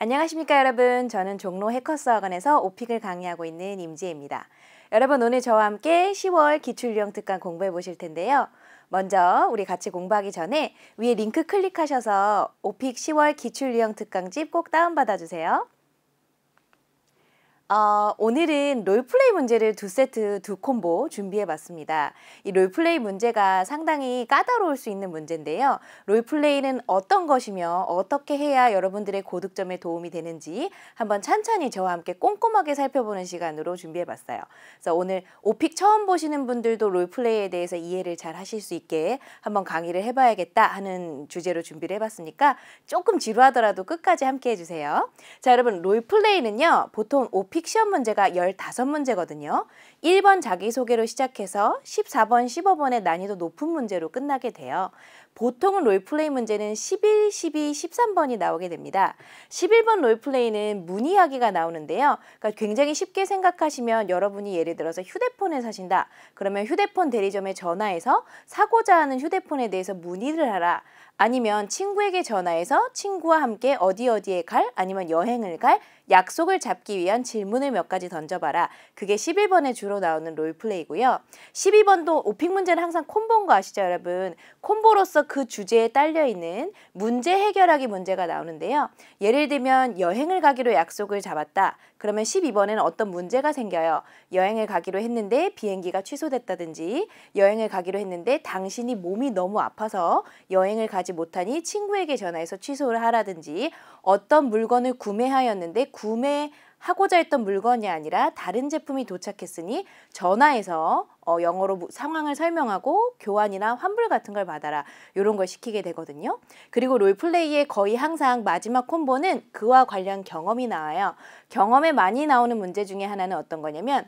안녕하십니까 여러분. 저는 종로 해커스 학원에서 오픽을 강의하고 있는 임지혜입니다. 여러분 오늘 저와 함께 10월 기출유형 특강 공부해 보실 텐데요. 먼저 우리 같이 공부하기 전에 위에 링크 클릭하셔서 오픽 10월 기출유형 특강집 꼭 다운받아 주세요. 오늘은 롤플레이 문제를 두 세트, 두 콤보 준비해봤습니다. 이 롤플레이 문제가 상당히 까다로울 수 있는 문제인데요. 롤플레이는 어떤 것이며 어떻게 해야 여러분들의 고득점에 도움이 되는지 한번 찬찬히 저와 함께 꼼꼼하게 살펴보는 시간으로 준비해봤어요. 그래서 오늘 오픽 처음 보시는 분들도 롤플레이에 대해서 이해를 잘 하실 수 있게 한번 강의를 해봐야겠다 하는 주제로 준비를 해봤으니까 조금 지루하더라도 끝까지 함께 해주세요. 자, 여러분 롤플레이는요. 보통 오픽 시험 문제가 15문제거든요. 1번 자기소개로 시작해서 14번, 15번의 난이도 높은 문제로 끝나게 돼요. 보통은 롤플레이 문제는 11, 12, 13번이 나오게 됩니다. 11번 롤플레이는 문이야기가 나오는데요. 그러니까 굉장히 쉽게 생각하시면 여러분이 예를 들어서 휴대폰을 사신다. 그러면 휴대폰 대리점에 전화해서 사고자 하는 휴대폰에 대해서 문의를 하라. 아니면 친구에게 전화해서 친구와 함께 어디에 갈 아니면 여행을 갈 약속을 잡기 위한 질문을 몇 가지 던져봐라. 그게 11번에 주로 나오는 롤플레이고요. 12번도 오픽 문제는 항상 콤보인 거 아시죠 여러분? 콤보로서 그 주제에 딸려있는 문제 해결하기 문제가 나오는데요. 예를 들면 여행을 가기로 약속을 잡았다. 그러면 12번에는 어떤 문제가 생겨요. 여행을 가기로 했는데 비행기가 취소됐다든지 여행을 가기로 했는데 당신이 몸이 너무 아파서 여행을 가지 못하니 친구에게 전화해서 취소를 하라든지 어떤 물건을 구매하였는데 구매하고자 했던 물건이 아니라 다른 제품이 도착했으니 전화해서 영어로 상황을 설명하고 교환이나 환불 같은 걸 받아라. 이런 걸 시키게 되거든요. 그리고 롤플레이의 거의 항상 마지막 콤보는 그와 관련 경험이 나와요. 경험에 많이 나오는 문제 중에 하나는 어떤 거냐면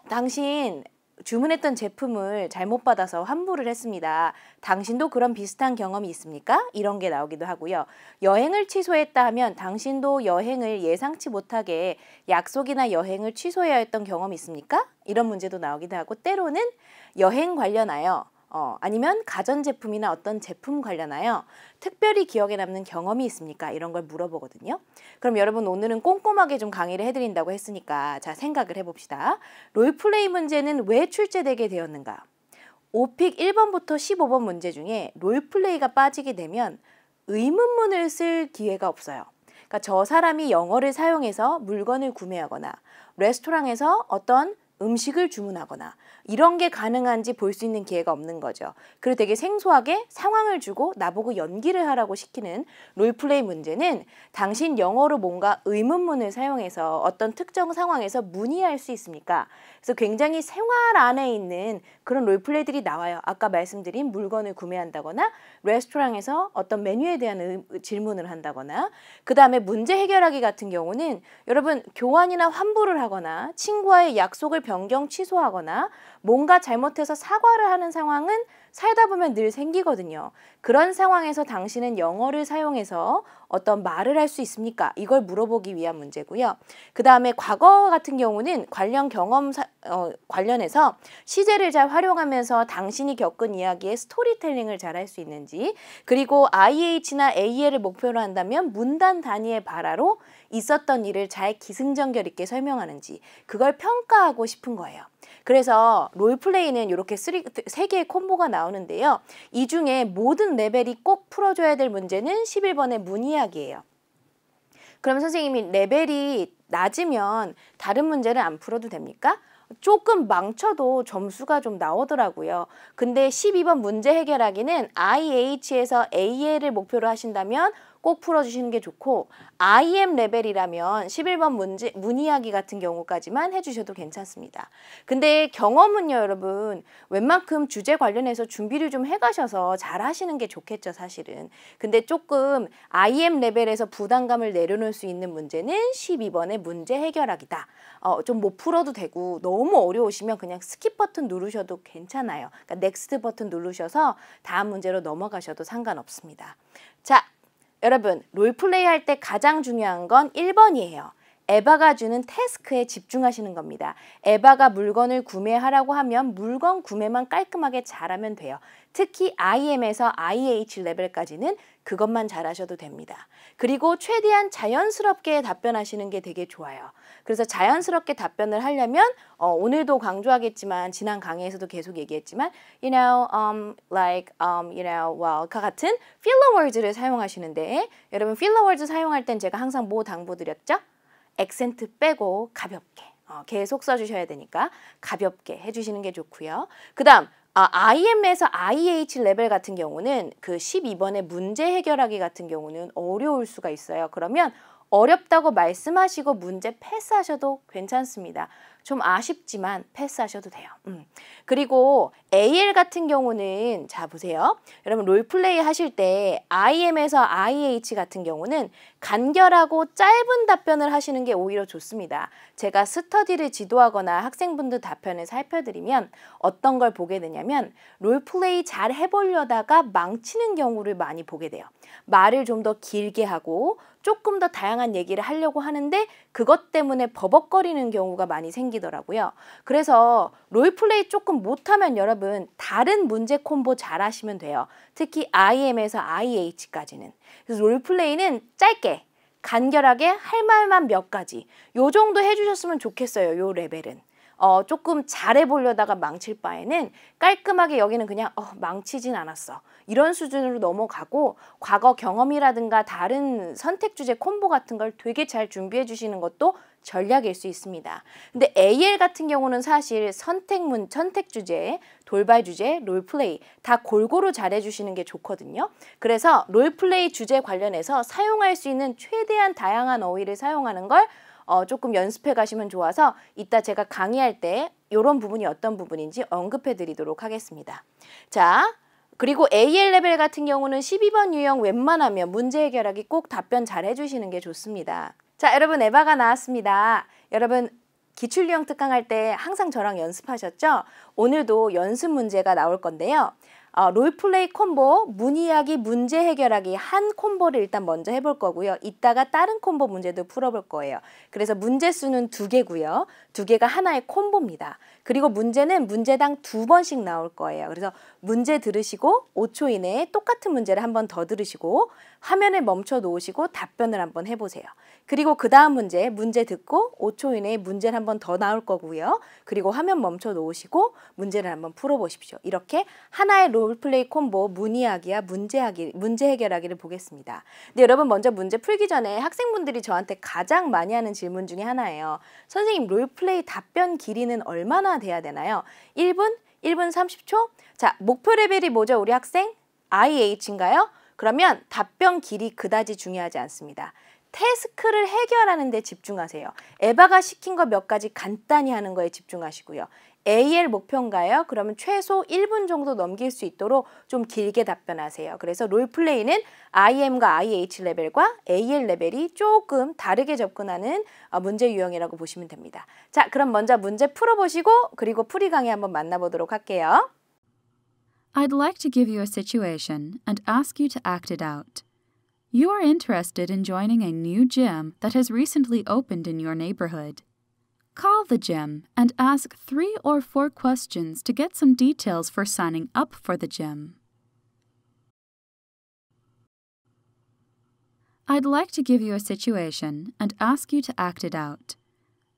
당신 주문했던 제품을 잘못 받아서 환불을 했습니다. 당신도 그런 비슷한 경험이 있습니까? 이런 게 나오기도 하고요. 여행을 취소했다 하면 당신도 여행을 예상치 못하게 약속이나 여행을 취소해야 했던 경험이 있습니까? 이런 문제도 나오기도 하고 때로는 여행 관련하여 아니면 가전제품이나 어떤 제품 관련하여 특별히 기억에 남는 경험이 있습니까? 이런 걸 물어보거든요. 그럼 여러분 오늘은 꼼꼼하게 좀 강의를 해드린다고 했으니까 자 생각을 해봅시다. 롤플레이 문제는 왜 출제되게 되었는가? 오픽 1번부터 15번 문제 중에 롤플레이가 빠지게 되면 의문문을 쓸 기회가 없어요. 그러니까 저 사람이 영어를 사용해서 물건을 구매하거나 레스토랑에서 어떤 음식을 주문하거나 이런 게 가능한지 볼 수 있는 기회가 없는 거죠. 그리고 되게 생소하게 상황을 주고 나보고 연기를 하라고 시키는 롤플레이 문제는 당신 영어로 뭔가 의문문을 사용해서 어떤 특정 상황에서 문의할 수 있습니까? 그래서 굉장히 생활 안에 있는 그런 롤플레이들이 나와요. 아까 말씀드린 물건을 구매한다거나 레스토랑에서 어떤 메뉴에 대한 질문을 한다거나 그 다음에 문제 해결하기 같은 경우는 여러분 교환이나 환불을 하거나 친구와의 약속을 변경 취소하거나 뭔가 잘못해서 사과를 하는 상황은 살다 보면 늘 생기거든요. 그런 상황에서 당신은 영어를 사용해서 어떤 말을 할 수 있습니까? 이걸 물어보기 위한 문제고요. 그 다음에 과거 같은 경우는 관련 경험 관련해서 시제를 잘 활용하면서 당신이 겪은 이야기에 스토리텔링을 잘 할 수 있는지 그리고 IH나 AL을 목표로 한다면 문단 단위의 발화로 있었던 일을 잘 기승전결 있게 설명하는지 그걸 평가하고 싶은 거예요. 그래서 롤플레이는 이렇게 세 개의 콤보가 나오는데요. 이 중에 모든 레벨이 꼭 풀어줘야 될 문제는 11번의 문이야기예요. 그럼 선생님이 레벨이 낮으면 다른 문제를 안 풀어도 됩니까? 조금 망쳐도 점수가 좀 나오더라고요. 근데 12번 문제 해결하기는 IH에서 AL을 목표로 하신다면 꼭 풀어주시는 게 좋고 IM 레벨이라면 11번 문이야기 같은 경우까지만 해주셔도 괜찮습니다. 근데 경험은요 여러분 웬만큼 주제 관련해서 준비를 좀 해가셔서 잘 하시는 게 좋겠죠 사실은. 근데 조금 IM 레벨에서 부담감을 내려놓을 수 있는 문제는 12번의 문제 해결하기다. 좀 못 풀어도 되고 너무 어려우시면 그냥 스킵 버튼 누르셔도 괜찮아요. 그러니까 넥스트 버튼 누르셔서 다음 문제로 넘어가셔도 상관없습니다. 자, 여러분 롤플레이 할 때 가장 중요한 건 1번이에요. 에바가 주는 태스크에 집중하시는 겁니다. 에바가 물건을 구매하라고 하면 물건 구매만 깔끔하게 잘하면 돼요. 특히 IM에서 IH 레벨까지는 그것만 잘하셔도 됩니다. 그리고 최대한 자연스럽게 답변하시는 게 되게 좋아요. 그래서 자연스럽게 답변을 하려면 오늘도 강조하겠지만 지난 강의에서도 계속 얘기했지만 well과 같은 filler words를 사용하시는데 여러분 filler words 사용할 땐 제가 항상 뭐 당부드렸죠? 액센트 빼고 가볍게 계속 써주셔야 되니까 가볍게 해주시는 게 좋고요. 그 다음 IM에서 IH 레벨 같은 경우는 그 12번의 문제 해결하기 같은 경우는 어려울 수가 있어요. 그러면 어렵다고 말씀하시고 문제 패스하셔도 괜찮습니다. 좀 아쉽지만 패스하셔도 돼요. 그리고 AL 같은 경우는 자 보세요. 여러분 롤플레이 하실 때 IM에서 IH 같은 경우는 간결하고 짧은 답변을 하시는 게 오히려 좋습니다. 제가 스터디를 지도하거나 학생분들 답변을 살펴드리면 어떤 걸 보게 되냐면 롤플레이 잘 해보려다가 망치는 경우를 많이 보게 돼요. 말을 좀 더 길게 하고 조금 더 다양한 얘기를 하려고 하는데 그것 때문에 버벅거리는 경우가 많이 생기더라고요. 그래서 롤플레이 조금 못하면 여러분 다른 문제 콤보 잘 하시면 돼요. 특히 IM에서 IH까지는. 그래서 롤플레이는 짧게 간결하게 할 말만 몇 가지 요 정도 해주셨으면 좋겠어요. 요 레벨은. 조금 잘해보려다가 망칠 바에는 깔끔하게 여기는 그냥 망치진 않았어. 이런 수준으로 넘어가고 과거 경험이라든가 다른 선택 주제 콤보 같은 걸 되게 잘 준비해 주시는 것도 전략일 수 있습니다. 근데 AL 같은 경우는 사실 선택 주제, 돌발 주제, 롤플레이 다 골고루 잘해 주시는 게 좋거든요. 그래서 롤플레이 주제 관련해서 사용할 수 있는 최대한 다양한 어휘를 사용하는 걸 조금 연습해 가시면 좋아서 이따 제가 강의할 때 이런 부분이 어떤 부분인지 언급해 드리도록 하겠습니다. 자, 그리고 AL 레벨 같은 경우는 12번 유형 웬만하면 문제 해결하기 꼭 답변 잘 해주시는 게 좋습니다. 자, 여러분 에바가 나왔습니다. 여러분 기출유형 특강할 때 항상 저랑 연습하셨죠? 오늘도 연습 문제가 나올 건데요. 롤플레이 콤보, 문이야기, 문제 해결하기 한 콤보를 일단 먼저 해볼 거고요. 이따가 다른 콤보 문제도 풀어볼 거예요. 그래서 문제 수는 2개고요. 2개가 하나의 콤보입니다. 그리고 문제는 문제당 2번씩 나올 거예요. 그래서 문제 들으시고 5초 이내에 똑같은 문제를 한 번 더 들으시고 화면을 멈춰 놓으시고 답변을 한번 해보세요. 그리고 그 다음 문제 듣고 5초 이내에 문제를 한 번 더 나올 거고요. 그리고 화면 멈춰 놓으시고 문제를 한번 풀어보십시오. 이렇게 하나의 롤플레이 콤보 문이야기와 문제 해결하기를 보겠습니다. 근데 여러분 먼저 문제 풀기 전에 학생분들이 저한테 가장 많이 하는 질문 중에 하나예요. 선생님 롤플레이 답변 길이는 얼마나 돼야 되나요? 1분? 1분 30초? 자, 목표 레벨이 뭐죠 우리 학생? IH인가요? 그러면 답변 길이 그다지 중요하지 않습니다. 태스크를 해결하는 데 집중하세요. 에바가 시킨 거 몇 가지 간단히 하는 거에 집중하시고요. AL 목표인가요? 그러면 최소 1분 정도 넘길 수 있도록 좀 길게 답변하세요. 그래서 롤플레이는 IM과 IH 레벨과 AL 레벨이 조금 다르게 접근하는 문제 유형이라고 보시면 됩니다. 자, 그럼 먼저 문제 풀어보시고 그리고 풀이 강의 한번 만나보도록 할게요. I'd like to give you a situation and ask you to act it out. You are interested in joining a new gym that has recently opened in your neighborhood. Call the gym and ask 3 or 4 questions to get some details for signing up for the gym. I'd like to give you a situation and ask you to act it out.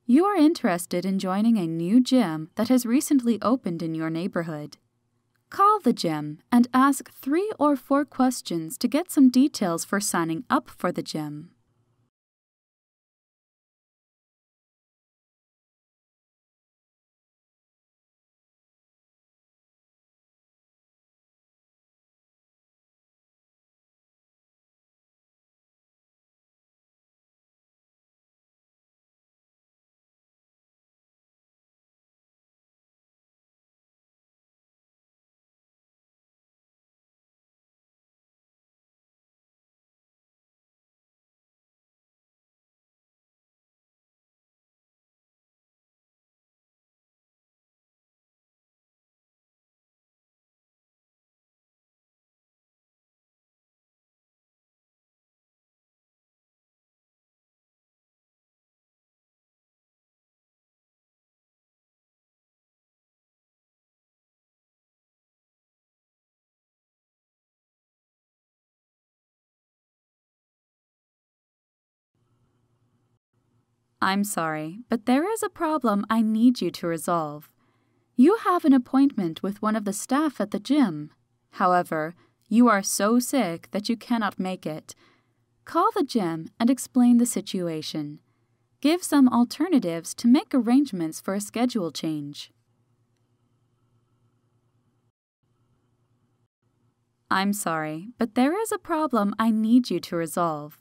You are interested in joining a new gym that has recently opened in your neighborhood. Call the gym and ask 3 or 4 questions to get some details for signing up for the gym. I'm sorry, but there is a problem I need you to resolve. You have an appointment with one of the staff at the gym. However, you are so sick that you cannot make it. Call the gym and explain the situation. Give some alternatives to make arrangements for a schedule change. I'm sorry, but there is a problem I need you to resolve.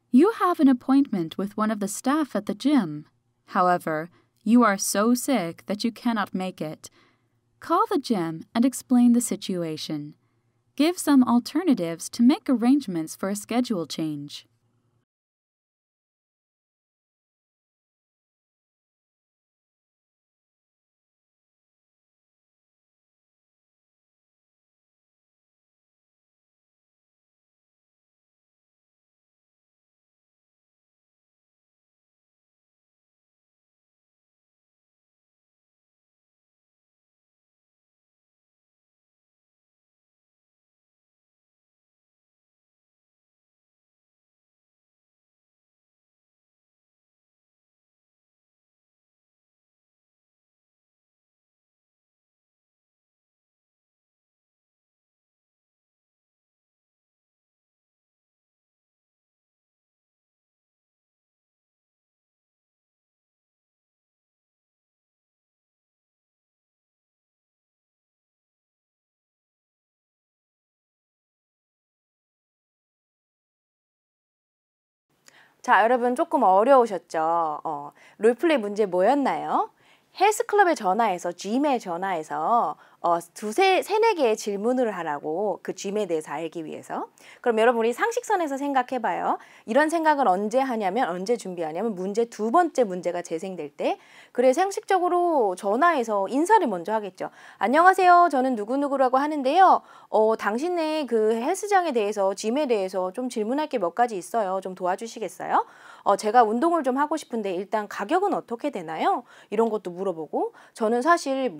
You have an appointment with one of the staff at the gym. However, you are so sick that you cannot make it. Call the gym and explain the situation. Give some alternatives to make arrangements for a schedule change. 자, 여러분 조금 어려우셨죠? 롤플레이 문제 뭐였나요? 헬스클럽에 전화해서, 짐에 전화해서 세네 개의 질문을 하라고, 그 짐에 대해서 알기 위해서. 그럼 여러분 우리 상식선에서 생각해봐요. 이런 생각을 언제 하냐면, 언제 준비하냐면 문제 두 번째 문제가 재생될 때. 그래, 상식적으로 전화해서 인사를 먼저 하겠죠. 안녕하세요, 저는 누구누구라고 하는데요. 당신네 그 헬스장에 대해서, 짐에 대해서 좀 질문할 게 몇 가지 있어요. 좀 도와주시겠어요? 제가 운동을 좀 하고 싶은데 일단 가격은 어떻게 되나요? 이런 것도 물어보고, 저는 사실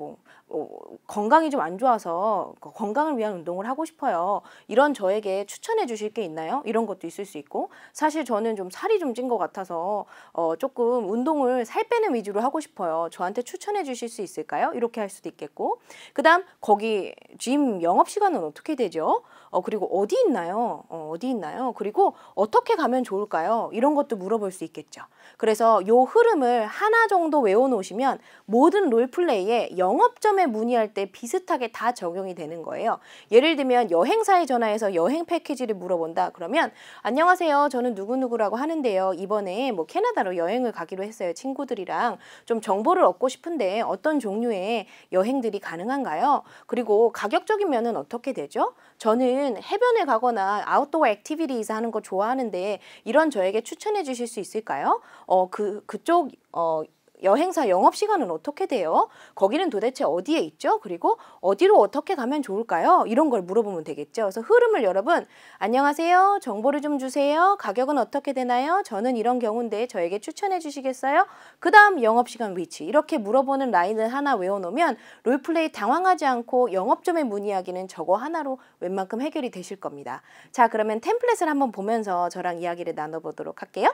건강이 좀 안 좋아서 건강을 위한 운동을 하고 싶어요. 이런 저에게 추천해 주실 게 있나요? 이런 것도 있을 수 있고, 사실 저는 좀 살이 좀 찐 것 같아서 조금 운동을 살 빼는 위주로 하고 싶어요. 저한테 추천해 주실 수 있을까요? 이렇게 할 수도 있겠고, 그 다음 거기 짐 영업시간은 어떻게 되죠? 그리고 어디 있나요? 어디 있나요? 그리고 어떻게 가면 좋을까요? 이런 것도 물어볼 수 있겠죠. 그래서 요 흐름을 하나 정도 외워놓으시면 모든 롤플레이에 영업점에 문의할 때 비슷하게 다 적용이 되는 거예요. 예를 들면 여행사에 전화해서 여행 패키지를 물어본다. 그러면 안녕하세요, 저는 누구누구라고 하는데요. 이번에 캐나다로 여행을 가기로 했어요. 친구들이랑 좀 정보를 얻고 싶은데 어떤 종류의 여행들이 가능한가요? 그리고 가격적인 면은 어떻게 되죠? 저는 해변에 가거나 아웃도어 액티비티즈 하는 거 좋아하는데 이런 저에게 추천해 주실 수 있을까요? 그쪽 여행사 영업시간은 어떻게 돼요? 거기는 도대체 어디에 있죠? 그리고 어디로 어떻게 가면 좋을까요? 이런 걸 물어보면 되겠죠. 그래서 흐름을 여러분, 안녕하세요, 정보를 좀 주세요, 가격은 어떻게 되나요? 저는 이런 경우인데 저에게 추천해 주시겠어요? 그 다음 영업시간 위치, 이렇게 물어보는 라인을 하나 외워놓으면 롤플레이 당황하지 않고 영업점에 문의하기는 저거 하나로 웬만큼 해결이 되실 겁니다. 자, 그러면 템플릿을 한번 보면서 저랑 이야기를 나눠보도록 할게요.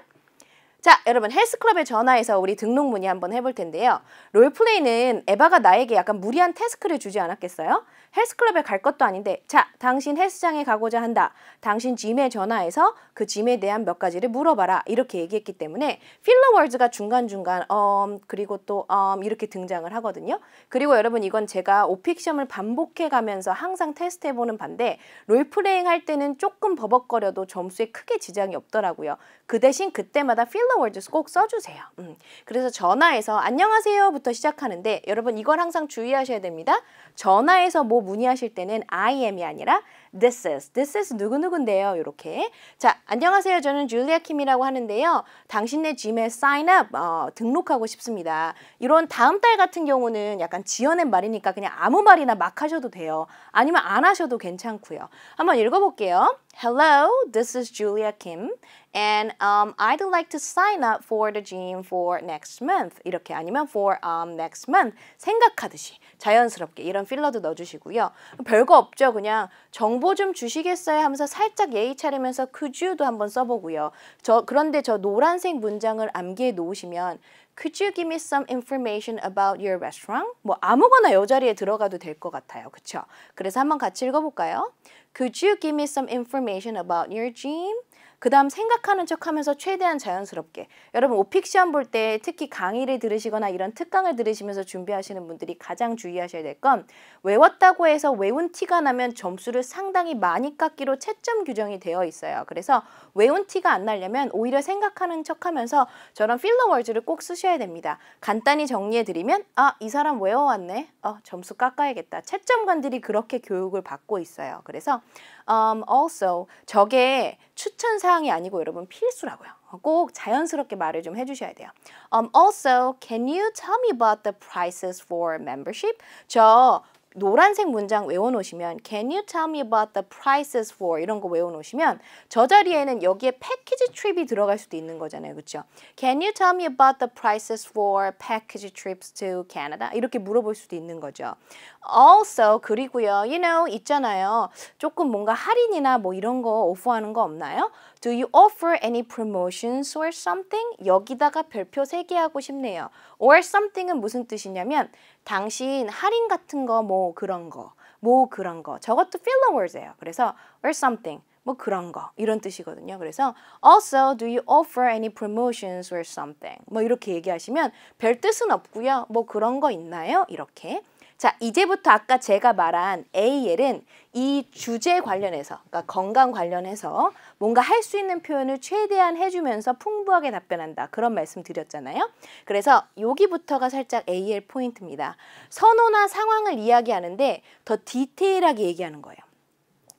자, 여러분 헬스클럽에 전화해서 우리 등록 문의 한번 해볼 텐데요. 롤플레이는 에바가 나에게 약간 무리한 태스크를 주지 않았겠어요? 헬스클럽에 갈 것도 아닌데, 자, 당신 헬스장에 가고자 한다. 당신 짐에 전화해서 그 짐에 대한 몇 가지를 물어봐라. 이렇게 얘기했기 때문에 필러 월즈가 중간중간 그리고 또 이렇게 등장을 하거든요. 그리고 여러분 이건 제가 오픽 시험을 반복해 가면서 항상 테스트해보는 반대, 롤플레잉 할 때는 조금 버벅거려도 점수에 크게 지장이 없더라고요. 그 대신 그때마다 필러 월즈 꼭 써주세요. 그래서 전화해서 안녕하세요부터 시작하는데 여러분 이걸 항상 주의하셔야 됩니다. 전화해서 뭐 문의하실 때는 I am이 아니라 this is 누구누구인데요. 이렇게. 자, 안녕하세요. 저는 줄리아 킴이라고 하는데요. 당신네 짐에 sign up, 등록하고 싶습니다. 이런 다음 달 같은 경우는 약간 지어낸 말이니까 그냥 아무 말이나 막 하셔도 돼요. 아니면 안 하셔도 괜찮고요. 한번 읽어볼게요. Hello, this is Julia Kim, and I'd like to sign up for the gym for next month. 이렇게 아니면 for next month 생각하듯이 자연스럽게 이런 필러도 넣어주시고요. 별거 없죠. 그냥 정보 좀 주시겠어요 하면서 살짝 예의 차리면서 could you도 한번 써보고요. 그런데 저 노란색 문장을 암기해 놓으시면 Could you give me some information about your restaurant? 뭐 아무거나 이 자리에 들어가도 될 것 같아요. 그쵸? 그래서 한번 같이 읽어볼까요? Could you give me some information about your gym? 그 다음 생각하는 척하면서 최대한 자연스럽게. 여러분 오픽 시험 볼 때 특히 강의를 들으시거나 이런 특강을 들으시면서 준비하시는 분들이 가장 주의하셔야 될 건 외웠다고 해서 외운 티가 나면 점수를 상당히 많이 깎기로 채점 규정이 되어 있어요. 그래서 외운 티가 안 나려면 오히려 생각하는 척하면서 저런 필러 월즈를 꼭 쓰셔야 됩니다. 간단히 정리해드리면 이 사람 외워왔네. 점수 깎아야겠다. 채점관들이 그렇게 교육을 받고 있어요. 그래서 also 저게 추천 사항이 아니고 여러분 필수라고요. 꼭 자연스럽게 말을 좀 해주셔야 돼요. Also, can you tell me about the prices for membership? 저 노란색 문장 외워놓으시면 Can you tell me about the prices for 이런 거 외워놓으시면 저 자리에는 여기에 패키지 트립이 들어갈 수도 있는 거잖아요. 그렇죠? Can you tell me about the prices for package trips to Canada? 이렇게 물어볼 수도 있는 거죠. Also 그리고요. 있잖아요. 조금 뭔가 할인이나 뭐 이런 거 오퍼하는 거 없나요? Do you offer any promotions or something? 여기다가 별표 3개 하고 싶네요. Or something은 무슨 뜻이냐면 당신 할인 같은 거 뭐 그런 거 저것도 filler words예요. 그래서 or something 뭐 그런 거 이런 뜻이거든요. 그래서 also do you offer any promotions or something 뭐 이렇게 얘기하시면 별 뜻은 없고요. 뭐 그런 거 있나요? 이렇게. 자, 이제부터 아까 제가 말한 AL은 이 주제 관련해서, 그러니까 건강 관련해서 뭔가 할 수 있는 표현을 최대한 해주면서 풍부하게 답변한다. 그런 말씀 드렸잖아요. 그래서 여기부터가 살짝 AL 포인트입니다. 선호나 상황을 이야기하는데 더 디테일하게 얘기하는 거예요.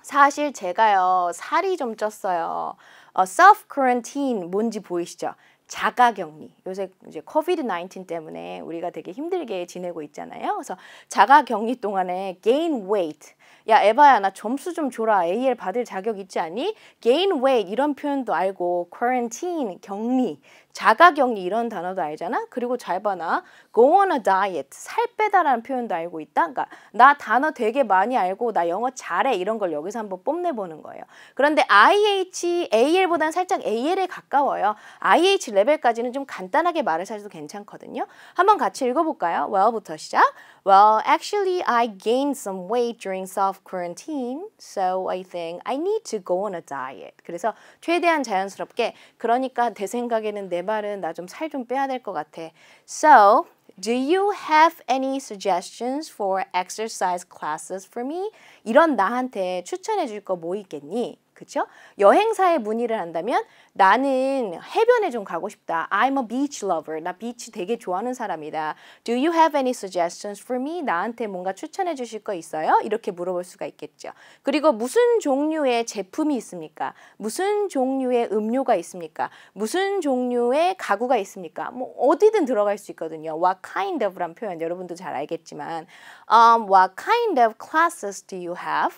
사실 제가요, 살이 좀 쪘어요. self-quarantine 뭔지 보이시죠? 자가격리. 요새 이제 코비드-19 때문에 우리가 되게 힘들게 지내고 있잖아요. 그래서 자가격리 동안에 gain weight. 야, 에바야, 나 점수 좀 줘라. AL 받을 자격 있지 않니? gain weight 이런 표현도 알고 quarantine, 격리, 자가격리 이런 단어도 알잖아? 그리고 잘 봐, 나 go on a diet, 살 빼다라는 표현도 알고 있다? 그러니까 나 단어 되게 많이 알고 나 영어 잘해 이런 걸 여기서 한번 뽐내보는 거예요. 그런데 IH, AL보다는 살짝 AL에 가까워요. IH 레벨까지는 좀 간단하게 말을 하셔도 괜찮거든요. 한번 같이 읽어볼까요? well부터 시작. Well, actually, I gained some weight during self-quarantine, so I think I need to go on a diet. 그래서 최대한 자연스럽게 그러니까 내 생각에는 내 말은 나 좀 살 좀 빼야 될 것 같아. So, do you have any suggestions for exercise classes for me? 이런 나한테 추천해 줄 거 뭐 있겠니? 그쵸? 여행사에 문의를 한다면 나는 해변에 좀 가고 싶다. I'm a beach lover. 나 비치 되게 좋아하는 사람이다. Do you have any suggestions for me? 나한테 뭔가 추천해 주실 거 있어요? 이렇게 물어볼 수가 있겠죠. 그리고 무슨 종류의 제품이 있습니까? 무슨 종류의 음료가 있습니까? 무슨 종류의 가구가 있습니까? 뭐 어디든 들어갈 수 있거든요. What kind of란 표현 여러분도 잘 알겠지만 What kind of classes do you have?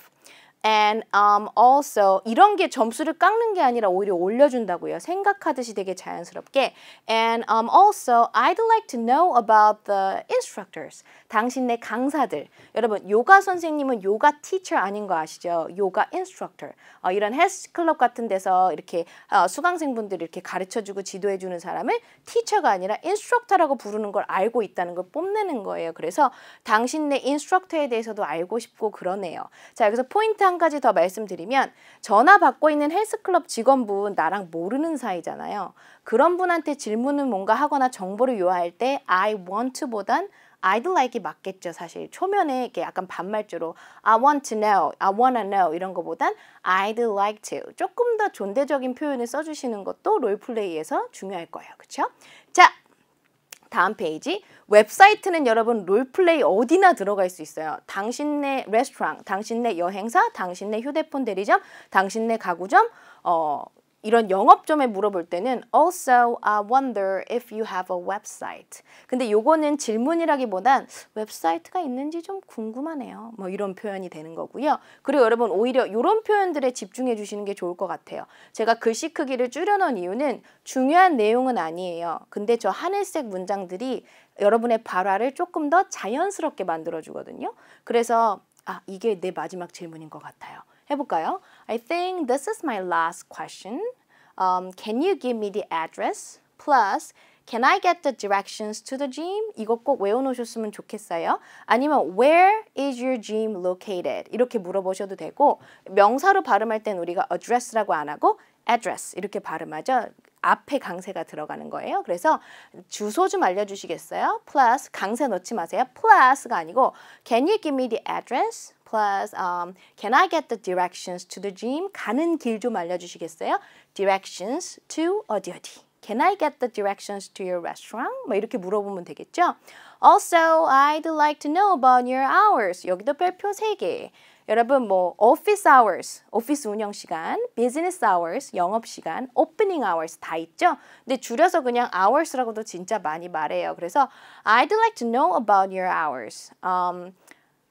And also 이런 게 점수를 깎는 게 아니라 오히려 올려준다고요. 생각하듯이 되게 자연스럽게. And also I'd like to know about the instructors. 당신네 강사들. 여러분 요가 선생님은 요가 teacher 아닌 거 아시죠? 요가 instructor. 이런 헬스클럽 같은 데서 이렇게 수강생분들이 이렇게 가르쳐주고 지도해주는 사람을 teacher가 아니라 instructor라고 부르는 걸 알고 있다는 걸 뽐내는 거예요. 그래서 당신네 instructor에 대해서도 알고 싶고 그러네요. 자, 여기서 포인트 한 가지 더 말씀드리면 전화 받고 있는 헬스클럽 직원분 나랑 모르는 사이잖아요. 그런 분한테 질문을 뭔가 하거나 정보를 요구할 때 I want to보단 I'd like이 맞겠죠. 사실 초면에 이렇게 약간 반말조로 I want to know, I wanna know 이런 거보단 I'd like to 조금 더 존대적인 표현을 써주시는 것도 롤플레이에서 중요할 거예요. 그렇죠? 자, 다음 페이지. 웹사이트는 여러분 롤플레이 어디나 들어갈 수 있어요. 당신네 레스토랑, 당신네 여행사, 당신네 휴대폰 대리점, 당신네 가구점, 이런 영업점에 물어볼 때는 also I wonder if you have a website. 근데 요거는 질문이라기보단 웹사이트가 있는지 좀 궁금하네요. 뭐 이런 표현이 되는 거고요. 그리고 여러분 오히려 이런 표현들에 집중해 주시는 게 좋을 것 같아요. 제가 글씨 크기를 줄여놓은 이유는 중요한 내용은 아니에요. 근데 저 하늘색 문장들이 여러분의 발화를 조금 더 자연스럽게 만들어 주거든요. 그래서 이게 내 마지막 질문인 것 같아요. 해볼까요? I think this is my last question. Can you give me the address? Plus, can I get the directions to the gym? 이거 꼭 외워놓으셨으면 좋겠어요. 아니면 where is your gym located? 이렇게 물어보셔도 되고 명사로 발음할 땐 우리가 address라고 안 하고 address 이렇게 발음하죠. 앞에 강세가 들어가는 거예요. 그래서 주소 좀 알려주시겠어요? Plus, 강세 넣지 마세요. Plus가 아니고 can you give me the address? Plus, can I get the directions to the gym? 가는 길 좀 알려주시겠어요? Directions to 어디. Can I get the directions to your restaurant? 뭐 이렇게 물어보면 되겠죠? Also, I'd like to know about your hours. 여기도 별표 3개. 여러분 뭐 office hours, 오피스 운영 시간, business hours, 영업 시간, opening hours 다 있죠? 근데 줄여서 그냥 hours라고도 진짜 많이 말해요. 그래서 I'd like to know about your hours.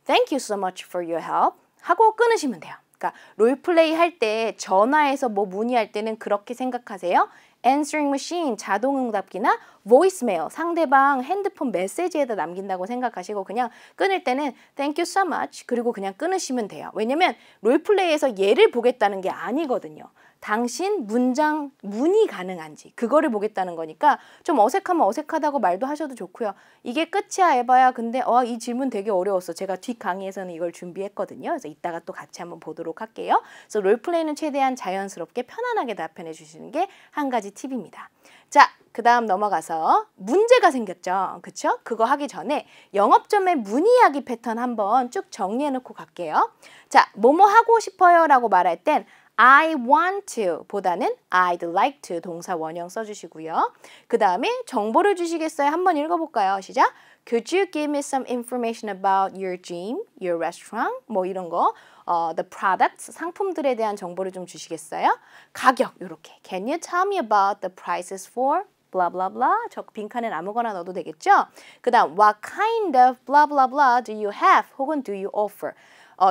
Thank you so much for your help. 하고 끊으시면 돼요. 그러니까 롤플레이 할 때 전화해서 뭐 문의할 때는 그렇게 생각하세요. answering machine, 자동응답기나 voicemail, 상대방 핸드폰 메시지에다 남긴다고 생각하시고 그냥 끊을 때는 thank you so much 그리고 그냥 끊으시면 돼요. 왜냐면 롤플레이에서 얘를 보겠다는 게 아니거든요. 당신 문장 문의 가능한지 그거를 보겠다는 거니까 좀 어색하면 어색하다고 말도 하셔도 좋고요. 이게 끝이야 해봐야 근데 이 질문 되게 어려웠어. 제가 뒷 강의에서는 이걸 준비했거든요. 그래서 이따가 또 같이 한번 보도록 할게요. 그래서 롤플레이는 최대한 자연스럽게 편안하게 답변해 주시는 게 한 가지 팁입니다. 자, 그 다음 넘어가서 문제가 생겼죠. 그쵸? 그거 하기 전에 영업점의 문의하기 패턴 한번 쭉 정리해 놓고 갈게요. 자, 뭐뭐 하고 싶어요 라고 말할 땐 I want to 보다는 I'd like to 동사 원형 써주시고요. 그 다음에 정보를 주시겠어요? 한번 읽어볼까요? 시작! Could you give me some information about your gym, your restaurant? 뭐 이런 거. The products, 상품들에 대한 정보를 좀 주시겠어요? 가격, 요렇게. Can you tell me about the prices for? blah blah blah. 저 빈칸엔 아무거나 넣어도 되겠죠? 그 다음, what kind of blah blah blah do you have? 혹은 do you offer?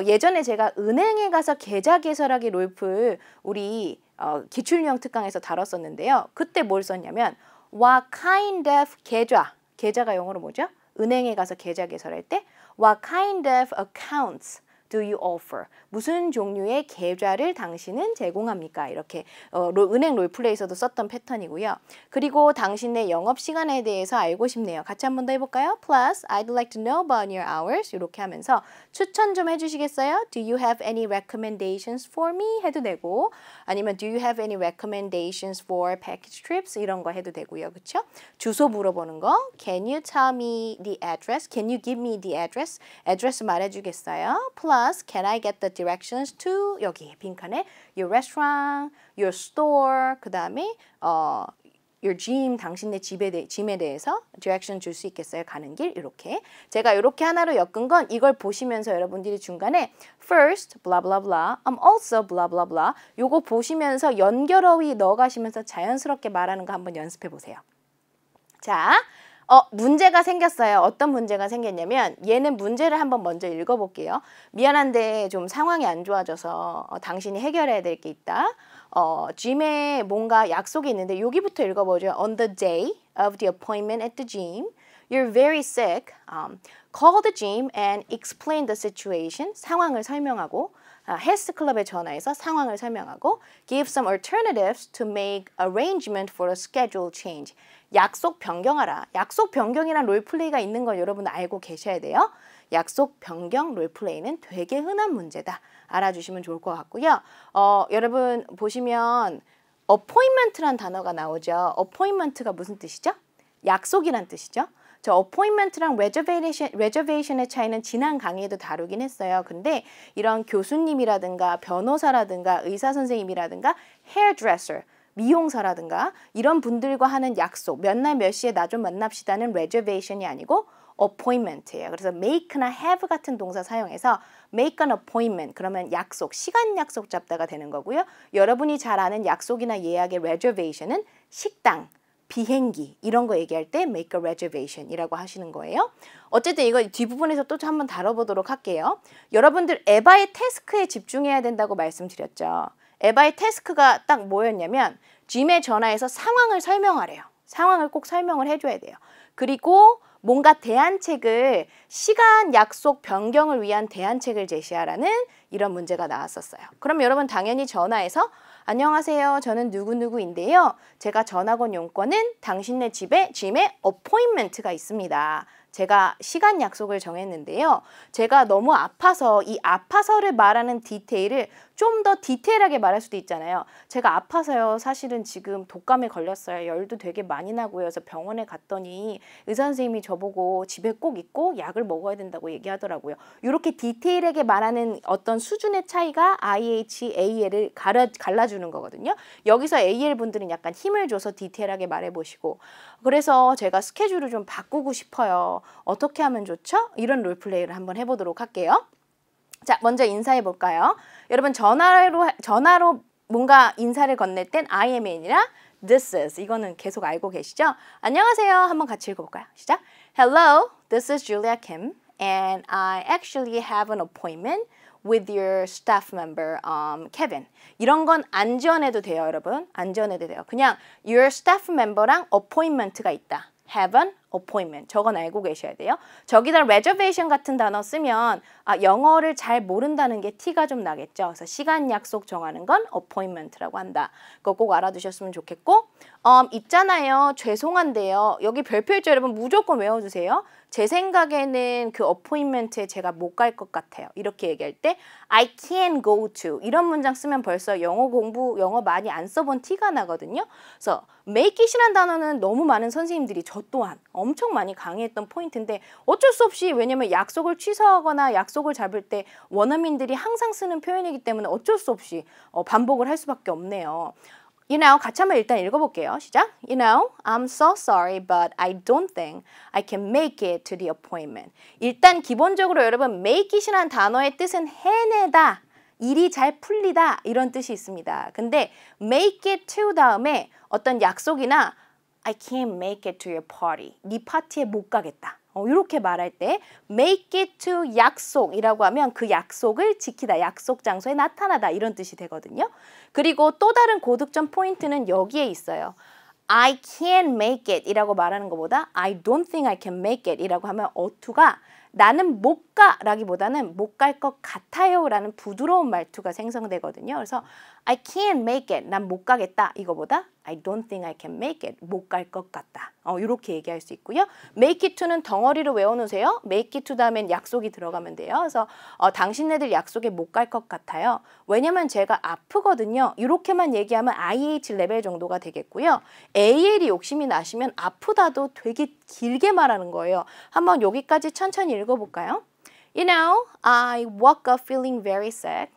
예전에 제가 은행에 가서 계좌 개설하기 롤플 우리 기출유형 특강에서 다뤘었는데요. 그때 뭘 썼냐면 what kind of 계좌가 영어로 뭐죠? 은행에 가서 계좌 개설할 때 what kind of accounts do you offer? 무슨 종류의 계좌를 당신은 제공합니까? 이렇게 은행 롤플레이에서도 썼던 패턴이고요. 그리고 당신의 영업 시간에 대해서 알고 싶네요. 같이 한 번 더 해볼까요? Plus, I'd like to know about your hours. 이렇게 하면서 추천 좀 해주시겠어요? Do you have any recommendations for me? 해도 되고 아니면 Do you have any recommendations for package trips? 이런 거 해도 되고요. 그쵸? 주소 물어보는 거 Can you tell me the address? Can you give me the address? address 말해주겠어요? Plus, can I get the directions to 여기 빈칸에 your restaurant, your store, 그 다음에 your gym, 당신의 짐에 대해서 direction 줄 수 있겠어요? 가는 길 이렇게. 제가 이렇게 하나로 엮은 건 이걸 보시면서 여러분들이 중간에 first, blah blah blah, I'm also blah blah blah 요거 보시면서 연결어휘 넣어가시면서 자연스럽게 말하는 거 한번 연습해 보세요. 자, 문제가 생겼어요. 어떤 문제가 생겼냐면 얘는 문제를 한번 먼저 읽어볼게요. 미안한데 좀 상황이 안 좋아져서 당신이 해결해야 될 게 있다. gym에 뭔가 약속이 있는데 여기부터 읽어보죠. On the day of the appointment at the gym, you're very sick. Call the gym and explain the situation. 상황을 설명하고 헬스클럽에 전화해서 상황을 설명하고 give some alternatives to make arrangement for a schedule change. 약속 변경하라. 약속 변경이란 롤플레이가 있는 걸 여러분 알고 계셔야 돼요. 약속 변경 롤플레이는 되게 흔한 문제다. 알아주시면 좋을 것 같고요. 여러분 보시면 appointment란 단어가 나오죠. appointment가 무슨 뜻이죠? 약속이란 뜻이죠. 저 appointment랑 reservation의 차이는 지난 강의에도 다루긴 했어요. 근데 이런 교수님이라든가 변호사라든가 의사선생님이라든가 hairdresser, 미용사라든가 이런 분들과 하는 약속, 몇 날 몇 시에 나 좀 만납시다는 reservation이 아니고 appointment예요. 그래서 make나 have 같은 동사 사용해서 make an appointment 그러면 약속, 시간 약속 잡다가 되는 거고요. 여러분이 잘 아는 약속이나 예약의 reservation은 식당, 비행기 이런 거 얘기할 때 make a reservation이라고 하시는 거예요. 어쨌든 이거 뒷부분에서 또 한번 다뤄보도록 할게요. 여러분들 에바의 태스크에 집중해야 된다고 말씀드렸죠. 에바의 태스크가 딱 뭐였냐면 짐에 전화해서 상황을 설명하래요. 상황을 꼭 설명을 해줘야 돼요. 그리고 뭔가 대안책을 시간 약속 변경을 위한 대안책을 제시하라는 이런 문제가 나왔었어요. 그럼 여러분 당연히 전화해서 안녕하세요. 저는 누구누구인데요. 제가 전학 온 용건은 당신네 짐에 어포인먼트가 있습니다. 제가 시간 약속을 정했는데요. 제가 너무 아파서 이 아파서를 말하는 디테일을 좀 더 디테일하게 말할 수도 있잖아요. 제가 아파서요. 사실은 지금 독감에 걸렸어요. 열도 되게 많이 나고요. 그래서 병원에 갔더니 의사 선생님이 저보고 집에 꼭 있고 약을 먹어야 된다고 얘기하더라고요. 이렇게 디테일하게 말하는 어떤 수준의 차이가 IH, AL을 갈라주는 거거든요. 여기서 AL 분들은 약간 힘을 줘서 디테일하게 말해보시고 그래서 제가 스케줄을 좀 바꾸고 싶어요. 어떻게 하면 좋죠? 이런 롤플레이를 한번 해보도록 할게요. 자, 먼저 인사해 볼까요? 여러분 전화로 뭔가 인사를 건넬 땐 I am 아니라 this is 이거는 계속 알고 계시죠? 안녕하세요. 한번 같이 읽어볼까요? 시작. Hello, this is Julia Kim and I actually have an appointment with your staff member, Kevin. 이런 건 안 지원해도 돼요, 여러분. 안 지원해도 돼요. 그냥 your staff member랑 appointment가 있다. have an appointment. 저건 알고 계셔야 돼요. 저기다 reservation 같은 단어 쓰면 영어를 잘 모른다는 게 티가 좀 나겠죠. 그래서 시간 약속 정하는 건 appointment라고 한다. 그거 꼭 알아두셨으면 좋겠고 있잖아요. 죄송한데요. 여기 별표일조 여러분 무조건 외워주세요. 제 생각에는 그 appointment에 제가 못 갈 것 같아요. 이렇게 얘기할 때 I can go to 이런 문장 쓰면 벌써 영어 많이 안 써본 티가 나거든요. 그래서 make it이란 단어는 너무 많은 선생님들이 저 또한 엄청 많이 강의했던 포인트인데 어쩔 수 없이 왜냐면 약속을 취소하거나 약속을 잡을 때 원어민들이 항상 쓰는 표현이기 때문에 어쩔 수 없이 반복을 할 수밖에 없네요. You know, 같이 한번 일단 읽어볼게요. 시작. You know, I'm so sorry, but I don't think I can make it to the appointment. 일단 기본적으로 여러분, make it이란 단어의 뜻은 해내다, 일이 잘 풀리다 이런 뜻이 있습니다. 근데 make it to 다음에 어떤 약속이나 I can't make it to your party. 네 파티에 못 가겠다. 이렇게 말할 때 make it to 약속이라고 하면 그 약속을 지키다, 약속 장소에 나타나다 이런 뜻이 되거든요. 그리고 또 다른 고득점 포인트는 여기에 있어요. I can make it 이라고 말하는 것보다 I don't think I can make it 이라고 하면 어투가 나는 못 가 라기보다는 못 갈 것 같아요 라는 부드러운 말투가 생성되거든요. 그래서 I can't make it, 난 못 가겠다 이거보다 I don't think I can make it, 못 갈 것 같다. 이렇게 얘기할 수 있고요. make it to는 덩어리로 외워놓으세요. make it to 다음엔 약속이 들어가면 돼요. 그래서 당신네들 약속에 못 갈 것 같아요. 왜냐면 제가 아프거든요. 이렇게만 얘기하면 IH 레벨 정도가 되겠고요. AL이 욕심이 나시면 아프다도 되게 길게 말하는 거예요. 한번 여기까지 천천히 읽어볼까요? You know, I woke up feeling very sick.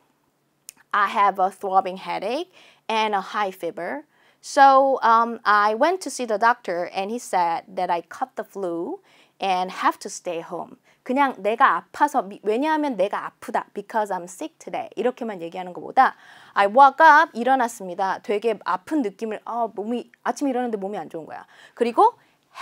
I have a throbbing headache and a high fever. So I went to see the doctor and he said that I caught the flu and have to stay home. 그냥 내가 아파서, 왜냐하면 내가 아프다. Because I'm sick today. 이렇게만 얘기하는 것보다 I woke up, 일어났습니다. 되게 아픈 느낌을, 아침에 일어났는데 몸이 안 좋은 거야. 그리고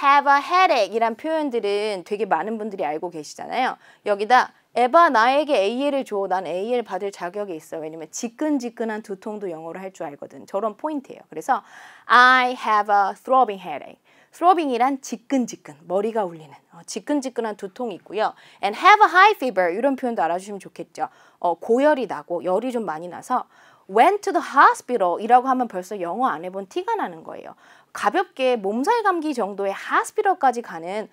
have a headache 이란 표현들은 되게 많은 분들이 알고 계시잖아요. 여기다 에바 나에게 AL을 줘. 난 AL 받을 자격이 있어. 왜냐면 지끈지끈한 두통도 영어로 할 줄 알거든. 저런 포인트예요. 그래서 I have a throbbing headache. throbbing이란 지끈지끈, 머리가 울리는 지끈지끈한 두통이 있고요. And have a high fever 이런 표현도 알아주시면 좋겠죠. 고열이 나고 열이 좀 많이 나서 went to the hospital 이라고 하면 벌써 영어 안 해본 티가 나는 거예요. 가볍게 몸살 감기 정도의 hospital까지 가는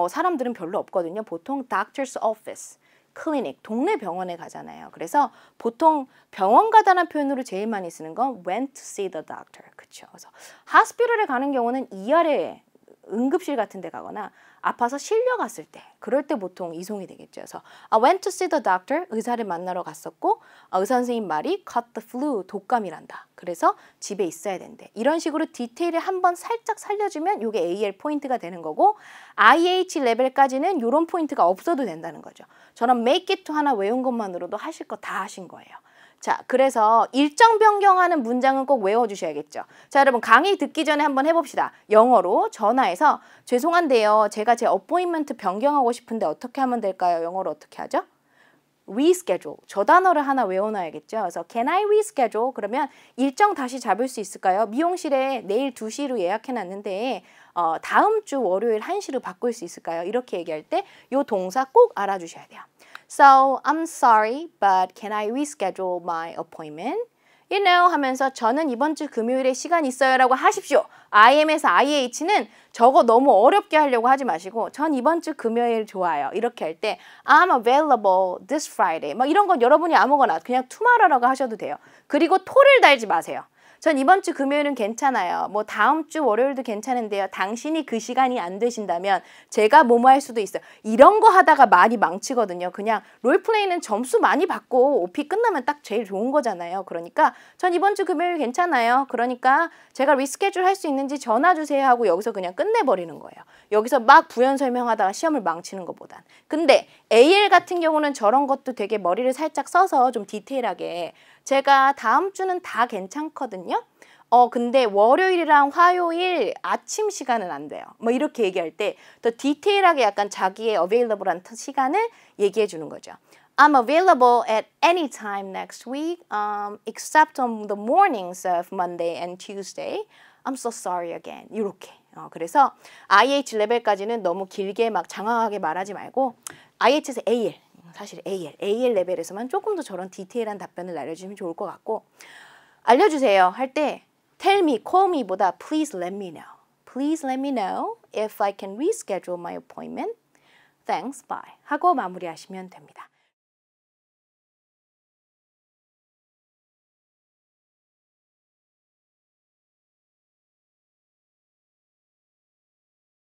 사람들은 별로 없거든요. 보통 doctor's office, 클리닉, 동네 병원에 가잖아요. 그래서 보통 병원 가다라는 표현으로 제일 많이 쓰는 건 went to see the doctor. 그렇죠. 그래서 hospital에 가는 경우는 ER에 응급실 같은 데 가거나 아파서 실려갔을 때 그럴 때 보통 이송이 되겠죠. 그래서 I went to see the doctor. 의사를 만나러 갔었고 의사 선생님 말이 caught the flu. 독감이란다. 그래서 집에 있어야 된대. 이런 식으로 디테일을 한번 살짝 살려주면 이게 AL 포인트가 되는 거고 IH 레벨까지는 이런 포인트가 없어도 된다는 거죠. 저는 make it to 하나 외운 것만으로도 하실 거 다 하신 거예요. 자, 그래서 일정 변경하는 문장은 꼭 외워주셔야겠죠. 자, 여러분 강의 듣기 전에 한번 해봅시다. 영어로 전화해서 죄송한데요. 제가 제 어포인먼트 변경하고 싶은데 어떻게 하면 될까요? 영어로 어떻게 하죠? reschedule. 저 단어를 하나 외워놔야겠죠. 그래서 can I reschedule? 그러면 일정 다시 잡을 수 있을까요? 미용실에 내일 2시로 예약해놨는데 다음 주 월요일 1시로 바꿀 수 있을까요? 이렇게 얘기할 때 이 동사 꼭 알아주셔야 돼요. So, I'm sorry, but can I reschedule my appointment? You know 하면서 저는 이번 주 금요일에 시간 있어요 라고 하십시오. IM에서 IH는 저거 너무 어렵게 하려고 하지 마시고 전 이번 주 금요일 좋아요. 이렇게 할 때 I'm available this Friday. 막 이런 건 여러분이 아무거나 그냥 tomorrow라고 하셔도 돼요. 그리고 to를 달지 마세요. 전 이번 주 금요일은 괜찮아요. 뭐 다음 주 월요일도 괜찮은데요. 당신이 그 시간이 안 되신다면 제가 뭐뭐 할 수도 있어요. 이런 거 하다가 많이 망치거든요. 그냥 롤플레이는 점수 많이 받고 OP 끝나면 딱 제일 좋은 거잖아요. 그러니까 전 이번 주 금요일 괜찮아요. 그러니까 제가 리스케줄 할 수 있는지 전화 주세요 하고 여기서 그냥 끝내버리는 거예요. 여기서 막 부연 설명하다가 시험을 망치는 것보단. 근데 AL 같은 경우는 저런 것도 되게 머리를 살짝 써서 좀 디테일하게 제가 다음 주는 다 괜찮거든요. 근데 월요일이랑 화요일 아침 시간은 안 돼요. 뭐 이렇게 얘기할 때 더 디테일하게 약간 자기의 available한 시간을 얘기해 주는 거죠. I'm available at any time next week, except on the mornings of Monday and Tuesday. I'm so sorry again. 이렇게. 그래서 IH 레벨까지는 너무 길게 막 장황하게 말하지 말고 IH에서 AL. 사실 AL 레벨에서만 조금 더 저런 디테일한 답변을 알려주시면 좋을 것 같고 알려주세요 할 때 tell me, call me보다 please let me know. Please let me know if I can reschedule my appointment. Thanks, bye 하고 마무리하시면 됩니다.